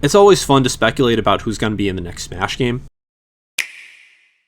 It's always fun to speculate about who's going to be in the next Smash game.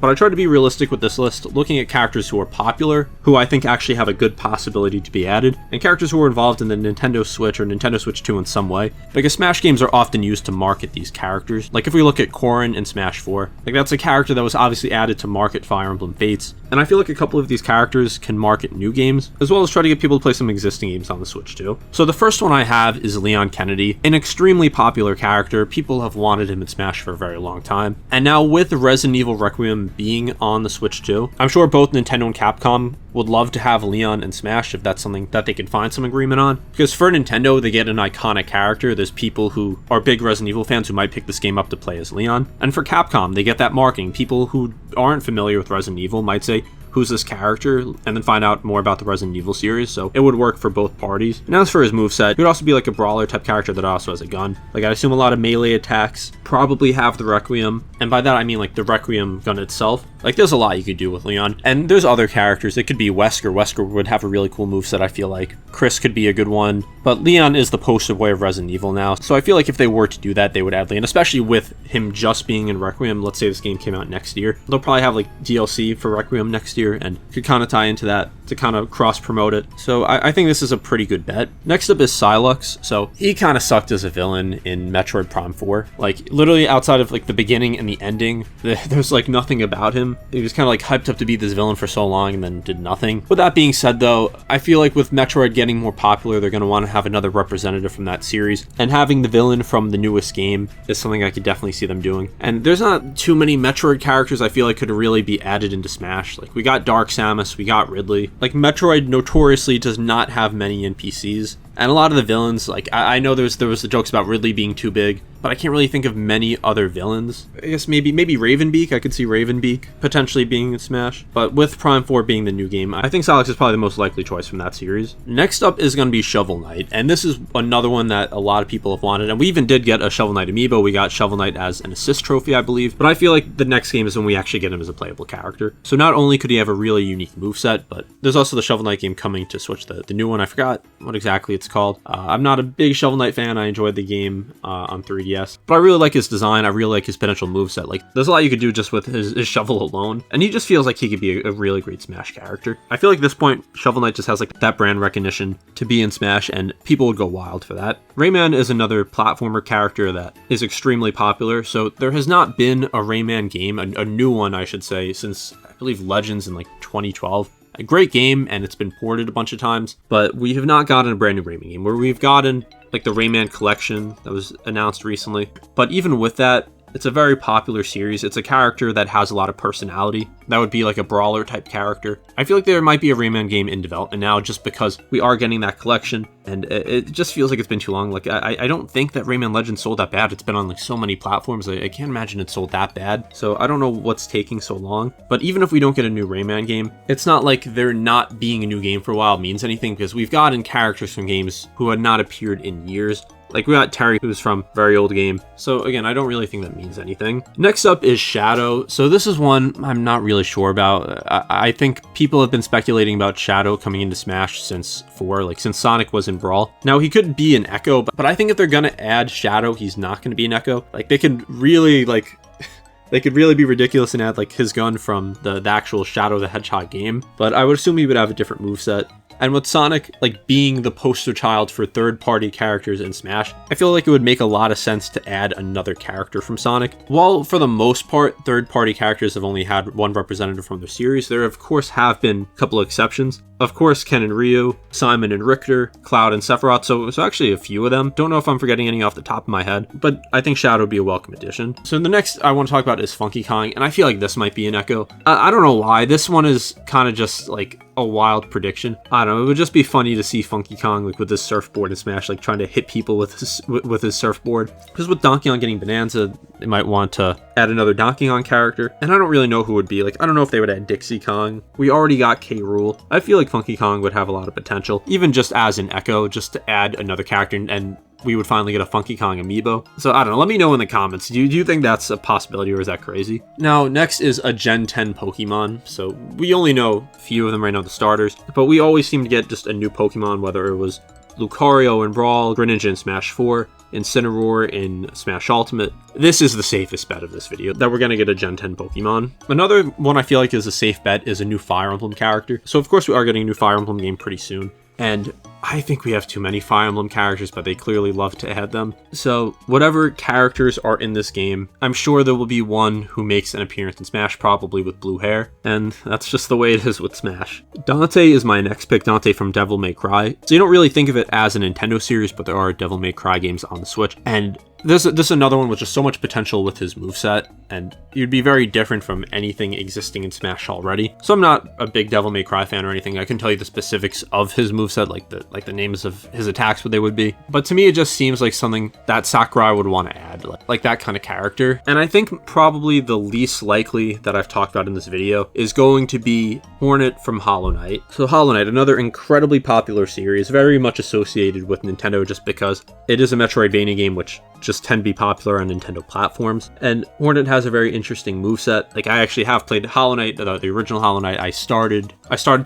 But I tried to be realistic with this list, looking at characters who are popular, who I think actually have a good possibility to be added, and characters who are involved in the Nintendo Switch or Nintendo Switch 2 in some way, because Smash games are often used to market these characters. Like if we look at Corrin in Smash 4, like that's a character that was obviously added to market Fire Emblem Fates, and I feel like a couple of these characters can market new games, as well as try to get people to play some existing games on the Switch too. So the first one I have is Leon Kennedy, an extremely popular character. People have wanted him in Smash for a very long time, and now with Resident Evil Requiem being on the Switch too, I'm sure both Nintendo and Capcom would love to have Leon in Smash if that's something that they can find some agreement on. Because for Nintendo, they get an iconic character. There's people who are big Resident Evil fans who might pick this game up to play as Leon. And for Capcom, they get that marketing. People who aren't familiar with Resident Evil might say, who's this character, and then find out more about the Resident Evil series, so it would work for both parties. And as for his moveset, he would also be like a brawler type character that also has a gun. Like I assume a lot of melee attacks, probably have the Requiem, and by that I mean like the Requiem gun itself. Like there's a lot you could do with Leon, and there's other characters. It could be Wesker. Wesker would have a really cool moveset, I feel like. Chris could be a good one, but Leon is the poster boy of Resident Evil now, so I feel like if they were to do that, they would add Leon, especially with him just being in Requiem. Let's say this game came out next year. They'll probably have like DLC for Requiem next year, and could kind of tie into that to kind of cross-promote it. So I think this is a pretty good bet. Next up is Sylux. So he kind of sucked as a villain in Metroid Prime 4. Like literally outside of like the beginning and the ending, there's like nothing about him. He was kind of like hyped up to be this villain for so long and then did nothing. With that being said though, I feel like with Metroid getting more popular, they're going to want to have another representative from that series, and having the villain from the newest game is something I could definitely see them doing. And there's not too many Metroid characters I feel like could really be added into Smash. Like we got Dark Samus, we got Ridley. Like Metroid notoriously does not have many NPCs, and a lot of the villains, like I know there was the jokes about Ridley being too big, but I can't really think of many other villains. I guess maybe Ravenbeak. I could see Ravenbeak potentially being in Smash, but with Prime 4 being the new game, I think Sylux is probably the most likely choice from that series. Next up is going to be Shovel Knight, and this is another one that a lot of people have wanted, and we even did get a Shovel Knight amiibo. We got Shovel Knight as an assist trophy, I believe, but I feel like the next game is when we actually get him as a playable character. So not only could he have a really unique moveset, but there's also the Shovel Knight game coming to Switch, the new one. I forgot what exactly it's called. I'm not a big Shovel Knight fan. I enjoyed the game on 3DS, but I really like his design. I really like his potential moveset. Like there's a lot you could do just with his shovel alone, and he just feels like he could be a really great Smash character. I feel like at this point Shovel Knight just has like that brand recognition to be in Smash, and people would go wild for that. Rayman is another platformer character that is extremely popular, so there has not been a Rayman game, a new one I should say, since I believe Legends in like 2012. A great game, and it's been ported a bunch of times, but we have not gotten a brand new Rayman game. Where we've gotten like the Rayman collection that was announced recently, but even with that, it's a very popular series. It's a character that has a lot of personality. That would be like a brawler type character. I feel like there might be a Rayman game in development now just because we are getting that collection, and it just feels like it's been too long. Like I don't think that Rayman Legends sold that bad. It's been on like so many platforms. I can't imagine it sold that bad. So I don't know what's taking so long. But even if we don't get a new Rayman game, it's not like there not being a new game for a while means anything, because we've gotten characters from games who had not appeared in years. Like we got Terry, who's from a very old game. So again, I don't really think that means anything. Next up is Shadow. So this is one I'm not really sure about. I think people have been speculating about Shadow coming into Smash since 4, like since Sonic was in Brawl. Now he could be an Echo, but I think if they're gonna add Shadow, he's not gonna be an Echo. Like they could really be ridiculous and add like his gun from the actual Shadow the Hedgehog game. But I would assume he would have a different moveset. And with Sonic, like, being the poster child for third-party characters in Smash, I feel like it would make a lot of sense to add another character from Sonic. While, for the most part, third-party characters have only had one representative from their series, there of course have been a couple of exceptions. Of course, Ken and Ryu, Simon and Richter, Cloud and Sephiroth, so actually a few of them. Don't know if I'm forgetting any off the top of my head, but I think Shadow would be a welcome addition. So the next I want to talk about is Funky Kong, and I feel like this might be an Echo. I don't know why. This one is kind of just like a wild prediction. I don't know, it would just be funny to see Funky Kong like with his surfboard in Smash, like trying to hit people with his surfboard. Because with Donkey Kong getting Bonanza, they might want to add another Donkey Kong character, and I don't really know who would be. Like, I don't know if they would add Dixie Kong. We already got K. Rool. I feel like Funky Kong would have a lot of potential, even just as an Echo, just to add another character, and we would finally get a Funky Kong amiibo. So I don't know, let me know in the comments. Do you think that's a possibility, or is that crazy? Now, next is a Gen 10 Pokemon. So we only know a few of them right now, the starters, but we always seem to get just a new Pokemon, whether it was Lucario in Brawl, Greninja in Smash 4, Incineroar in Smash Ultimate, this is the safest bet of this video, that we're going to get a Gen 10 Pokemon. Another one I feel like is a safe bet is a new Fire Emblem character. So of course we are getting a new Fire Emblem game pretty soon, and I think we have too many Fire Emblem characters, but they clearly love to add them. So whatever characters are in this game, I'm sure there will be one who makes an appearance in Smash, probably with blue hair, and that's just the way it is with Smash. Dante is my next pick, Dante from Devil May Cry. So you don't really think of it as a Nintendo series, but there are Devil May Cry games on the Switch, and this is another one with just so much potential with his moveset, and you'd be very different from anything existing in Smash already. So I'm not a big Devil May Cry fan or anything. I can tell you the specifics of his moveset, like the names of his attacks, what they would be. But to me, it just seems like something that Sakurai would want to add, like that kind of character. And I think probably the least likely that I've talked about in this video is going to be Hornet from Hollow Knight. So Hollow Knight, another incredibly popular series, very much associated with Nintendo just because it is a Metroidvania game, which just tend to be popular on Nintendo platforms. And Hornet has a very interesting moveset. Like, I actually have played Hollow Knight, the original Hollow Knight. I started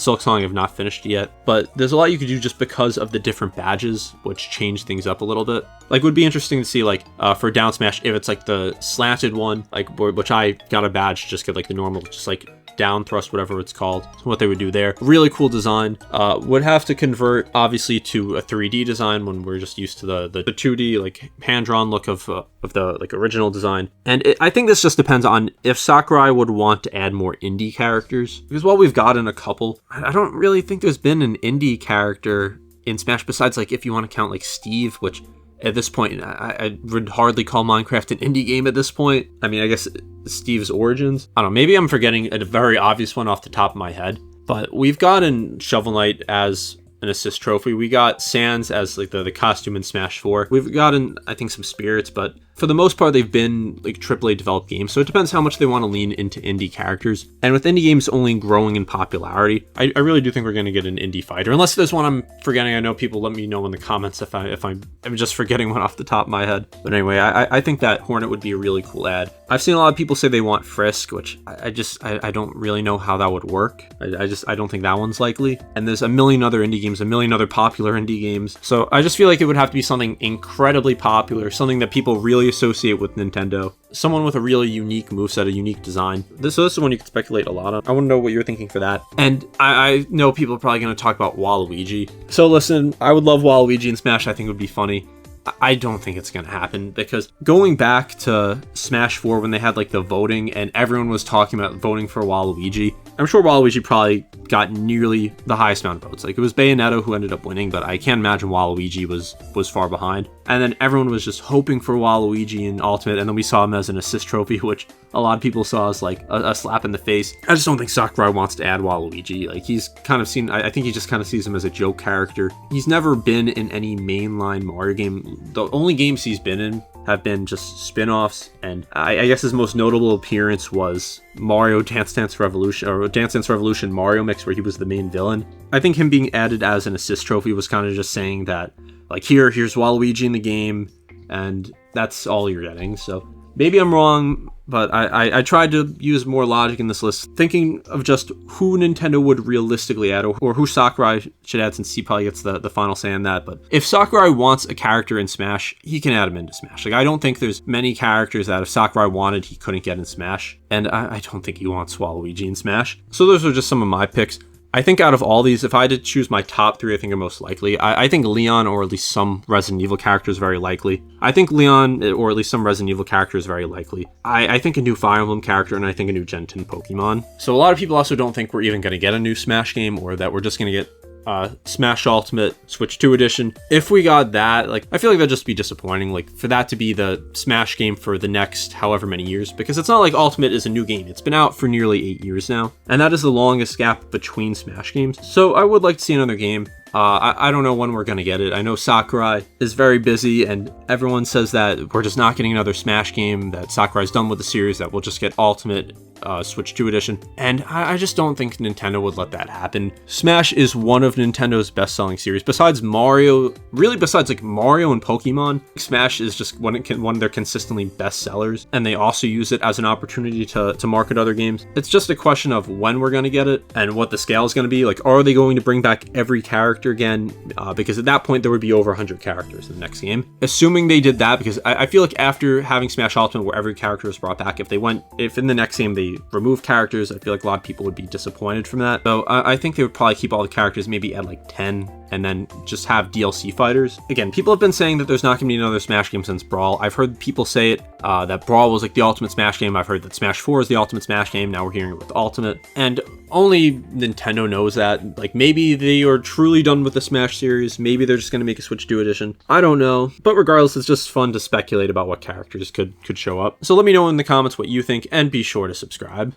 Silk Song, I've not finished yet. But there's a lot you could do just because of the different badges, which change things up a little bit. Like, it would be interesting to see, like, for down smash, if it's like the slanted one, like, which I got a badge, just get like the normal, just like down thrust, whatever it's called, what they would do there. Really cool design. Would have to convert obviously to a 3D design when we're just used to the 2D like hand-drawn look of the like original design. And I think this just depends on if Sakurai would want to add more indie characters, because while we've gotten a couple, I don't really think there's been an indie character in Smash besides, like, if you want to count like Steve, which at this point, I would hardly call Minecraft an indie game at this point. I mean, I guess Steve's Origins. I don't know, maybe I'm forgetting a very obvious one off the top of my head. But we've gotten Shovel Knight as an assist trophy. We got Sans as like the costume in Smash 4. We've gotten, I think, some spirits, but for the most part, they've been like AAA developed games. So it depends how much they want to lean into indie characters. And with indie games only growing in popularity, I really do think we're going to get an indie fighter. Unless there's one I'm forgetting. I know people let me know in the comments if I'm just forgetting one off the top of my head. But anyway, I think that Hornet would be a really cool ad. I've seen a lot of people say they want Frisk, which I don't really know how that would work. I don't think that one's likely. And there's a million other indie games, a million other popular indie games. So I just feel like it would have to be something incredibly popular, something that people really associate with Nintendo, someone with a really unique moveset, a unique design. This is one you can speculate a lot on. I want to know what you're thinking for that. And I know people are probably going to talk about Waluigi. So listen, I would love Waluigi in Smash. I think it would be funny. I don't think it's going to happen, because going back to Smash 4 when they had like the voting and everyone was talking about voting for Waluigi, I'm sure Waluigi probably got nearly the highest amount of votes. Like, it was Bayonetta who ended up winning, but I can't imagine Waluigi was far behind. And then everyone was just hoping for Waluigi in Ultimate, and then we saw him as an assist trophy, which a lot of people saw as like a slap in the face. I just don't think Sakurai wants to add Waluigi. Like, he's kind of seen, I think he just kind of sees him as a joke character. He's never been in any mainline Mario game. The only games he's been in have been just spin-offs, and I guess his most notable appearance was Mario Dance Dance Revolution, or Dance Dance Revolution Mario Mix, where he was the main villain. I think him being added as an assist trophy was kind of just saying that, like, here's Waluigi in the game, and that's all you're getting. So maybe I'm wrong, but I tried to use more logic in this list, thinking of just who Nintendo would realistically add, or who Sakurai should add, since he probably gets the final say on that. But if Sakurai wants a character in Smash, he can add him into Smash. Like, I don't think there's many characters that if Sakurai wanted, he couldn't get in Smash. And I don't think he wants Waluigi in Smash. So those are just some of my picks. I think out of all these, if I had to choose my top three, I think are most likely. I think Leon, or at least some Resident Evil character, is very likely. I think Leon, or at least some Resident Evil character, is very likely. I think a new Fire Emblem character, and I think a new Gen 10 Pokemon. So a lot of people also don't think we're even going to get a new Smash game, or that we're just going to get Smash Ultimate Switch 2 edition. If we got that, like, I feel like that'd just be disappointing, like, for that to be the Smash game for the next however many years, because it's not like Ultimate is a new game. It's been out for nearly 8 years now, and that is the longest gap between Smash games. So I would like to see another game. I don't know when we're going to get it. I know Sakurai is very busy, and everyone says that we're just not getting another Smash game, that Sakurai's done with the series, that we'll just get Ultimate Switch 2 edition, and I just don't think Nintendo would let that happen. Smash is one of Nintendo's best-selling series. Besides Mario, really besides like Mario and Pokemon, Smash is just one of their consistently best sellers, and they also use it as an opportunity to market other games. It's just a question of when we're going to get it and what the scale is going to be. Like, are they going to bring back every character again? Because at that point there would be over 100 characters in the next game. Assuming they did that, because I feel like after having Smash Ultimate where every character is brought back, if in the next game they remove characters, I feel like a lot of people would be disappointed from that. So I think they would probably keep all the characters maybe at like 10 and then just have DLC fighters. Again, people have been saying that there's not going to be another Smash game since Brawl. I've heard people say it, that Brawl was like the ultimate Smash game. I've heard that Smash 4 is the ultimate Smash game. Now we're hearing it with Ultimate. And only Nintendo knows that. Like, maybe they are truly done with the Smash series. Maybe they're just going to make a Switch 2 edition. I don't know. But regardless, it's just fun to speculate about what characters could show up. So let me know in the comments what you think, and be sure to subscribe.